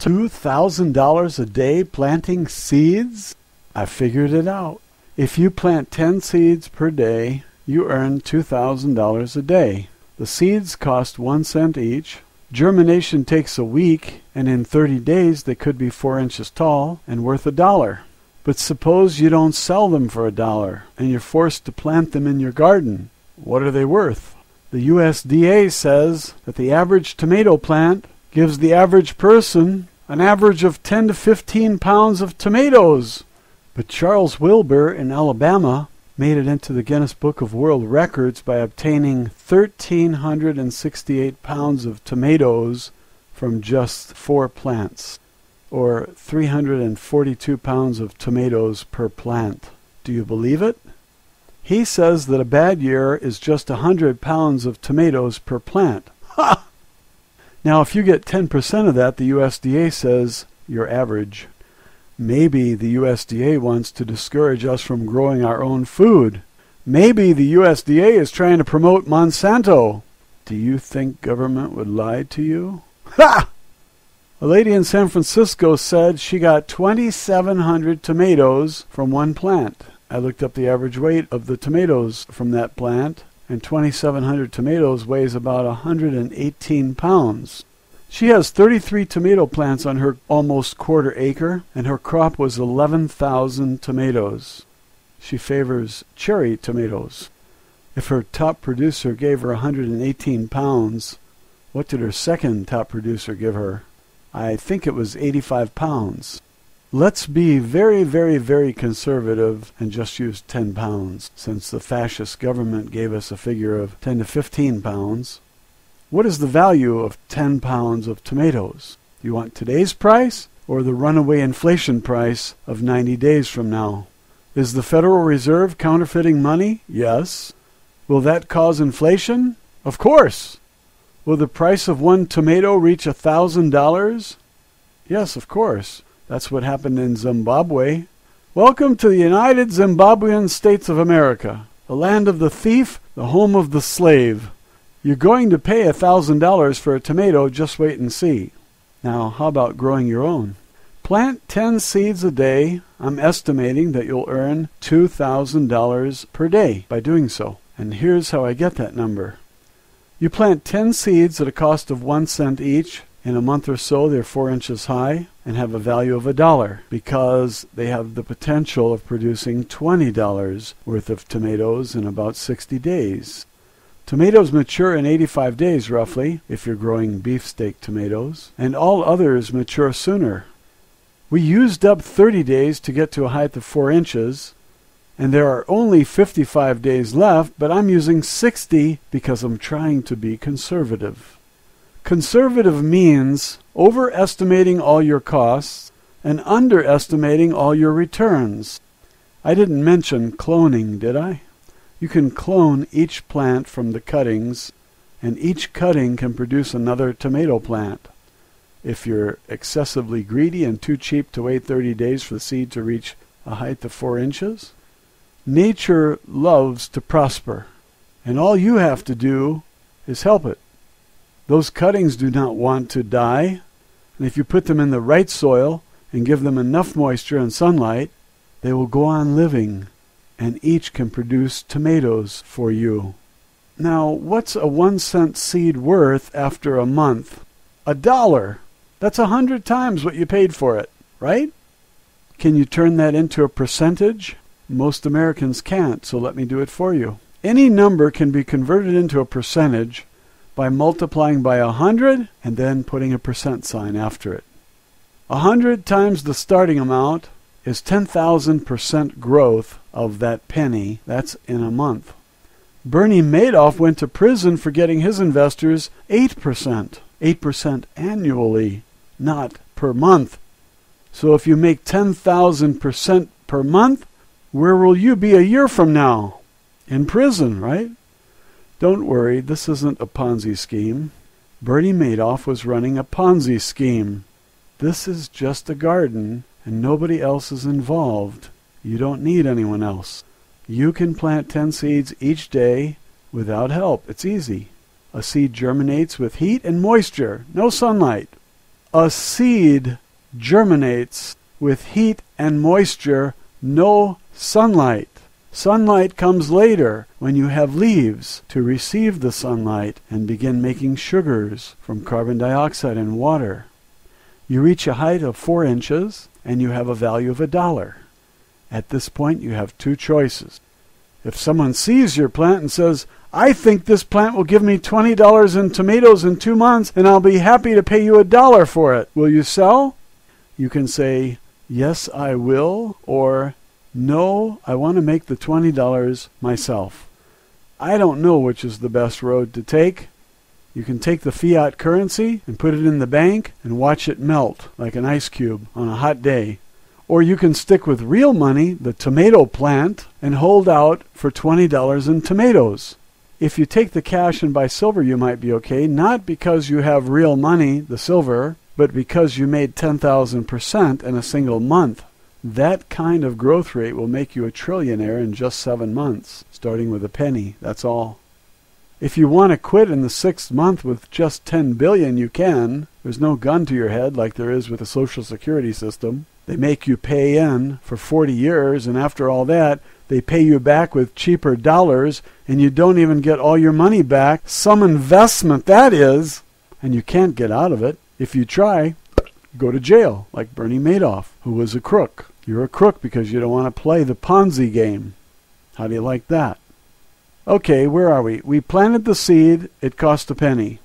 $2,000 a day planting seeds? I figured it out. If you plant 10 seeds per day, you earn $2,000 a day. The seeds cost 1 cent each. Germination takes a week, and in 30 days they could be 4 inches tall and worth $1. But suppose you don't sell them for $1, and you're forced to plant them in your garden. What are they worth? The USDA says that the average tomato plant gives the average person an average of 10 to 15 pounds of tomatoes. But Charles Wilbur in Alabama made it into the Guinness Book of World Records by obtaining 1,368 pounds of tomatoes from just 4 plants, or 342 pounds of tomatoes per plant. Do you believe it? He says that a bad year is just 100 pounds of tomatoes per plant. Ha! Now, if you get 10% of that, the USDA says you're average. Maybe the USDA wants to discourage us from growing our own food. Maybe the USDA is trying to promote Monsanto. Do you think government would lie to you? Ha! A lady in San Francisco said she got 2,700 tomatoes from one plant. I looked up the average weight of the tomatoes from that plant, and 2,700 tomatoes weighs about 118 pounds. She has 33 tomato plants on her almost quarter acre, and her crop was 11,000 tomatoes. She favors cherry tomatoes. If her top producer gave her 118 pounds, what did her second top producer give her? I think it was 85 pounds. Let's be very, very, very conservative and just use 10 pounds, since the fascist government gave us a figure of 10 to 15 pounds. What is the value of 10 pounds of tomatoes? Do you want today's price or the runaway inflation price of 90 days from now? Is the Federal Reserve counterfeiting money? Yes. Will that cause inflation? Of course. Will the price of one tomato reach $1,000? Yes, of course. That's what happened in Zimbabwe. Welcome to the United Zimbabwean States of America, the land of the thief, the home of the slave. You're going to pay $1,000 for a tomato, just wait and see. Now, how about growing your own? Plant 10 seeds a day. I'm estimating that you'll earn $2,000 per day by doing so. And here's how I get that number. You plant 10 seeds at a cost of 1 cent each. In a month or so, they're 4 inches high and have a value of $1 because they have the potential of producing $20 worth of tomatoes in about 60 days. Tomatoes mature in 85 days roughly, if you're growing beefsteak tomatoes, and all others mature sooner. We used up 30 days to get to a height of 4 inches, and there are only 55 days left, but I'm using 60 because I'm trying to be conservative. Conservative means overestimating all your costs and underestimating all your returns. I didn't mention cloning, did I? You can clone each plant from the cuttings, and each cutting can produce another tomato plant. If you're excessively greedy and too cheap to wait 30 days for the seed to reach a height of 4 inches, nature loves to prosper, and all you have to do is help it. Those cuttings do not want to die, and if you put them in the right soil and give them enough moisture and sunlight, they will go on living, and each can produce tomatoes for you. Now, what's a 1 cent seed worth after a month? $1. That's 100 times what you paid for it, right? Can you turn that into a percentage? Most Americans can't, so let me do it for you. Any number can be converted into a percentage by multiplying by 100 and then putting a percent sign after it. 100 times the starting amount is 10,000% growth of that penny. That's in a month. Bernie Madoff went to prison for getting his investors 8%. 8% annually, not per month. So if you make 10,000% per month, where will you be a year from now? In prison, right? Don't worry, this isn't a Ponzi scheme. Bernie Madoff was running a Ponzi scheme. This is just a garden, and nobody else is involved. You don't need anyone else. You can plant 10 seeds each day without help. It's easy. A seed germinates with heat and moisture, no sunlight. A seed germinates with heat and moisture, no sunlight. Sunlight comes later when you have leaves to receive the sunlight and begin making sugars from carbon dioxide and water. You reach a height of 4 inches and you have a value of $1. At this point you have 2 choices. If someone sees your plant and says, "I think this plant will give me $20 in tomatoes in 2 months and I'll be happy to pay you $1 for it. Will you sell?" You can say, "Yes, I will," or "No, I want to make the $20 myself." I don't know which is the best road to take. You can take the fiat currency and put it in the bank and watch it melt like an ice cube on a hot day. Or you can stick with real money, the tomato plant, and hold out for $20 in tomatoes. If you take the cash and buy silver, you might be okay, not because you have real money, the silver, but because you made 10,000% in a single month. That kind of growth rate will make you a trillionaire in just 7 months, starting with a penny, that's all. If you want to quit in the 6th month with just 10 billion, you can. There's no gun to your head like there is with the Social Security system. They make you pay in for 40 years, and after all that, they pay you back with cheaper dollars, and you don't even get all your money back. Some investment, that is, and you can't get out of it. If you try, go to jail, like Bernie Madoff, who was a crook. You're a crook because you don't want to play the Ponzi game. How do you like that? Okay, where are we? We planted the seed. It cost a penny.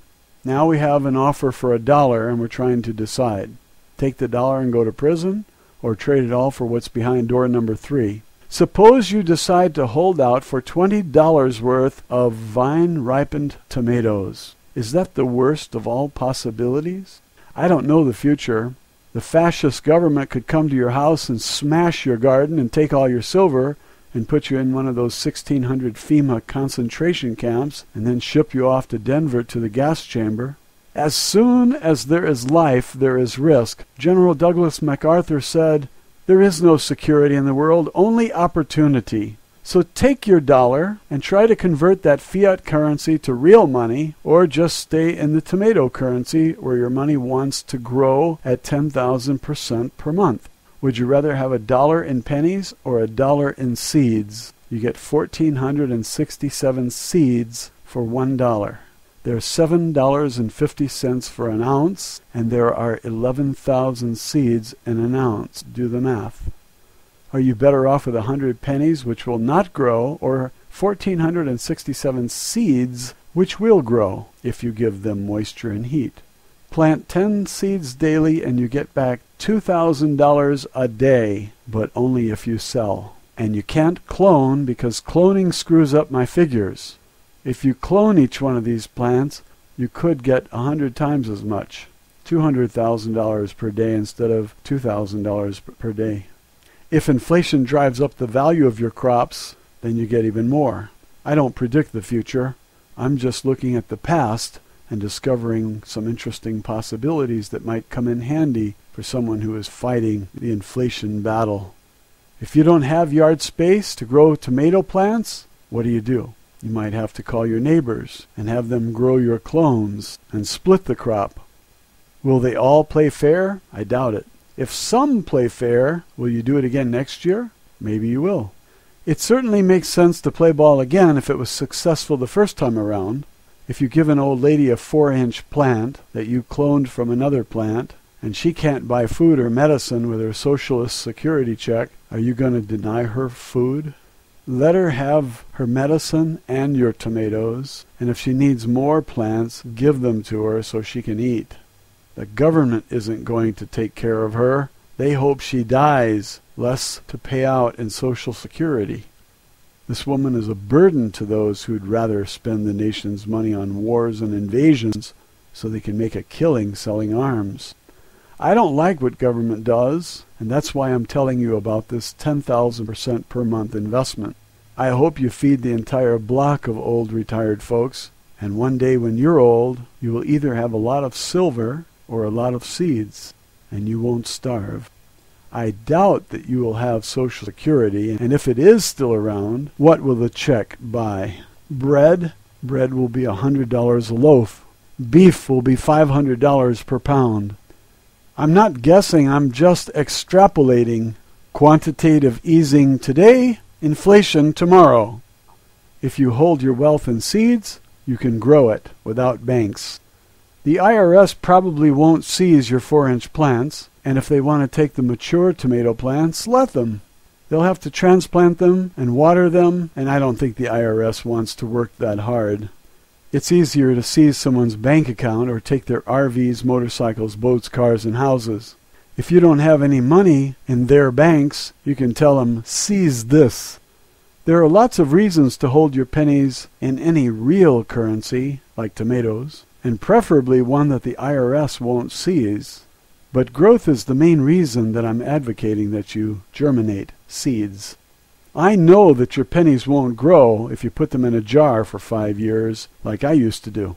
Now we have an offer for $1, and we're trying to decide. Take the $1 and go to prison, or trade it all for what's behind door number 3. Suppose you decide to hold out for $20 worth of vine-ripened tomatoes. Is that the worst of all possibilities? I don't know the future. The fascist government could come to your house and smash your garden and take all your silver and put you in one of those 1,600 FEMA concentration camps and then ship you off to Denver to the gas chamber. As soon as there is life, there is risk. General Douglas MacArthur said, "There is no security in the world, only opportunity." So take your $1 and try to convert that fiat currency to real money, or just stay in the tomato currency where your money wants to grow at 10,000% per month. Would you rather have $1 in pennies or $1 in seeds? You get 1,467 seeds for $1. There's $7.50 for an ounce, and there are 11,000 seeds in an ounce. Do the math. Are you better off with 100 pennies, which will not grow, or 1,467 seeds, which will grow if you give them moisture and heat? Plant 10 seeds daily and you get back $2,000 a day, but only if you sell. And you can't clone because cloning screws up my figures. If you clone each one of these plants, you could get 100 times as much, $200,000 per day instead of $2,000 per day. If inflation drives up the value of your crops, then you get even more. I don't predict the future. I'm just looking at the past and discovering some interesting possibilities that might come in handy for someone who is fighting the inflation battle. If you don't have yard space to grow tomato plants, what do? You might have to call your neighbors and have them grow your clones and split the crop. Will they all play fair? I doubt it. If some play fair, will you do it again next year? Maybe you will. It certainly makes sense to play ball again if it was successful the first time around. If you give an old lady a 4-inch plant that you cloned from another plant, and she can't buy food or medicine with her socialist security check, are you going to deny her food? Let her have her medicine and your tomatoes, and if she needs more plants, give them to her so she can eat. The government isn't going to take care of her. They hope she dies, less to pay out in Social Security. This woman is a burden to those who'd rather spend the nation's money on wars and invasions so they can make a killing selling arms. I don't like what government does, and that's why I'm telling you about this 10,000% per month investment. I hope you feed the entire block of old retired folks, and one day when you're old, you will either have a lot of silver or a lot of seeds, and you won't starve. I doubt that you will have Social Security, and if it is still around, what will the check buy? Bread? Bread will be $100 a loaf. Beef will be $500 per pound. I'm not guessing, I'm just extrapolating. Quantitative easing today, inflation tomorrow. If you hold your wealth in seeds, you can grow it without banks. The IRS probably won't seize your 4-inch plants, and if they want to take the mature tomato plants, let them. They'll have to transplant them and water them, and I don't think the IRS wants to work that hard. It's easier to seize someone's bank account or take their RVs, motorcycles, boats, cars, and houses. If you don't have any money in their banks, you can tell them, seize this. There are lots of reasons to hold your pennies in any real currency, like tomatoes, and preferably one that the IRS won't seize. But growth is the main reason that I'm advocating that you germinate seeds. I know that your pennies won't grow if you put them in a jar for 5 years, like I used to do.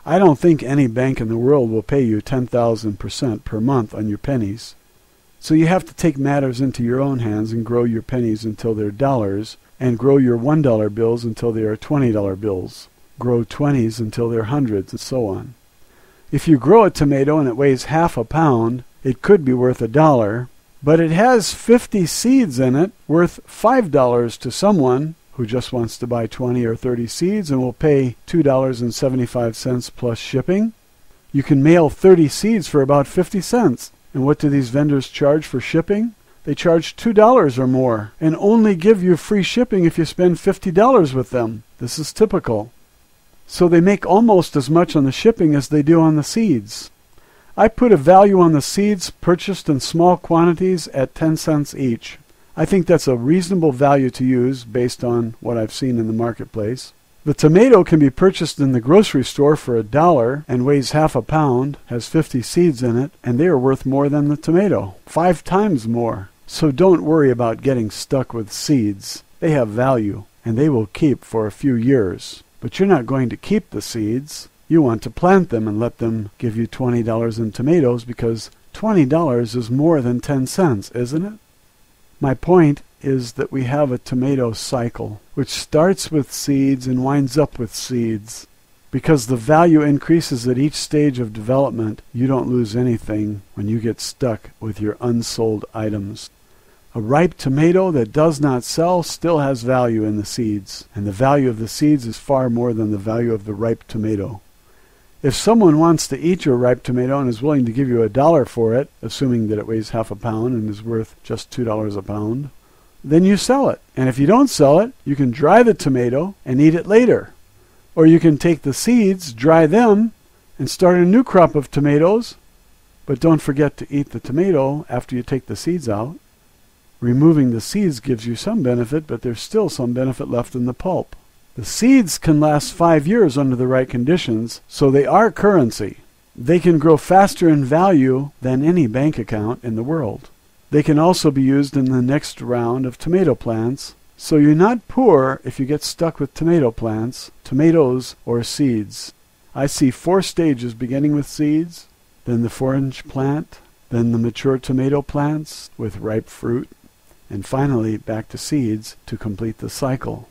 I don't think any bank in the world will pay you 10,000% per month on your pennies. So you have to take matters into your own hands and grow your pennies until they're dollars, and grow your $1 bills until they are $20 bills. Grow 20s until they're hundreds, and so on. If you grow a tomato and it weighs half a pound, it could be worth $1, but it has 50 seeds in it worth $5 to someone who just wants to buy 20 or 30 seeds and will pay $2.75 plus shipping. You can mail 30 seeds for about 50 cents. And what do these vendors charge for shipping? They charge $2 or more and only give you free shipping if you spend $50 with them. This is typical. So they make almost as much on the shipping as they do on the seeds. I put a value on the seeds purchased in small quantities at 10 cents each. I think that's a reasonable value to use based on what I've seen in the marketplace. The tomato can be purchased in the grocery store for $1 and weighs half a pound, has 50 seeds in it, and they are worth more than the tomato, 5 times more. So don't worry about getting stuck with seeds. They have value, and they will keep for a few years. But you're not going to keep the seeds. You want to plant them and let them give you $20 in tomatoes because $20 is more than 10 cents, isn't it? My point is that we have a tomato cycle, which starts with seeds and winds up with seeds. Because the value increases at each stage of development, you don't lose anything when you get stuck with your unsold items. A ripe tomato that does not sell still has value in the seeds, and the value of the seeds is far more than the value of the ripe tomato. If someone wants to eat your ripe tomato and is willing to give you $1 for it, assuming that it weighs half a pound and is worth just $2 a pound, then you sell it. And if you don't sell it, you can dry the tomato and eat it later. Or you can take the seeds, dry them, and start a new crop of tomatoes. But don't forget to eat the tomato after you take the seeds out. Removing the seeds gives you some benefit, but there's still some benefit left in the pulp. The seeds can last 5 years under the right conditions, so they are currency. They can grow faster in value than any bank account in the world. They can also be used in the next round of tomato plants, so you're not poor if you get stuck with tomato plants, tomatoes, or seeds. I see 4 stages beginning with seeds, then the 4-inch plant, then the mature tomato plants with ripe fruit, and finally back to seeds to complete the cycle.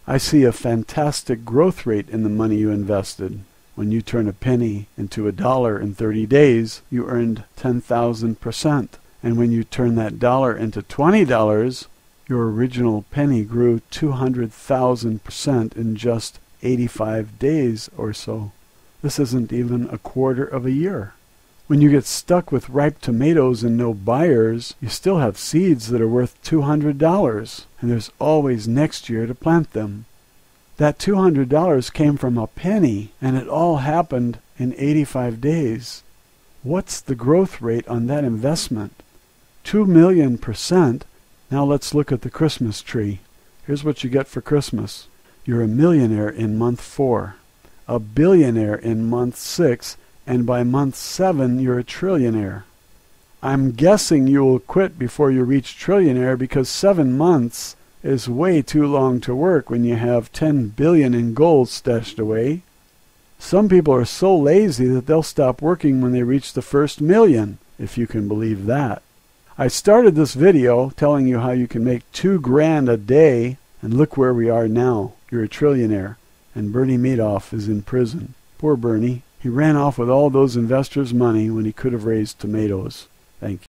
I see a fantastic growth rate in the money you invested. When you turn a penny into $1 in 30 days, you earned 10,000%. And when you turn that dollar into $20, your original penny grew 200,000% in just 85 days or so. This isn't even a quarter of a year. When you get stuck with ripe tomatoes and no buyers, you still have seeds that are worth $200, and there's always next year to plant them. That $200 came from a penny, and it all happened in 85 days. What's the growth rate on that investment? 2,000,000%. Now let's look at the Christmas tree. Here's what you get for Christmas. You're a millionaire in month 4, a billionaire in month 6, and by month 7 you're a trillionaire. I'm guessing you will quit before you reach trillionaire because 7 months is way too long to work when you have 10 billion in gold stashed away. Some people are so lazy that they'll stop working when they reach the first million, if you can believe that. I started this video telling you how you can make $2,000 a day, and look where we are now. You're a trillionaire, and Bernie Madoff is in prison. Poor Bernie. He ran off with all those investors' money when he could have raised tomatoes. Thank you.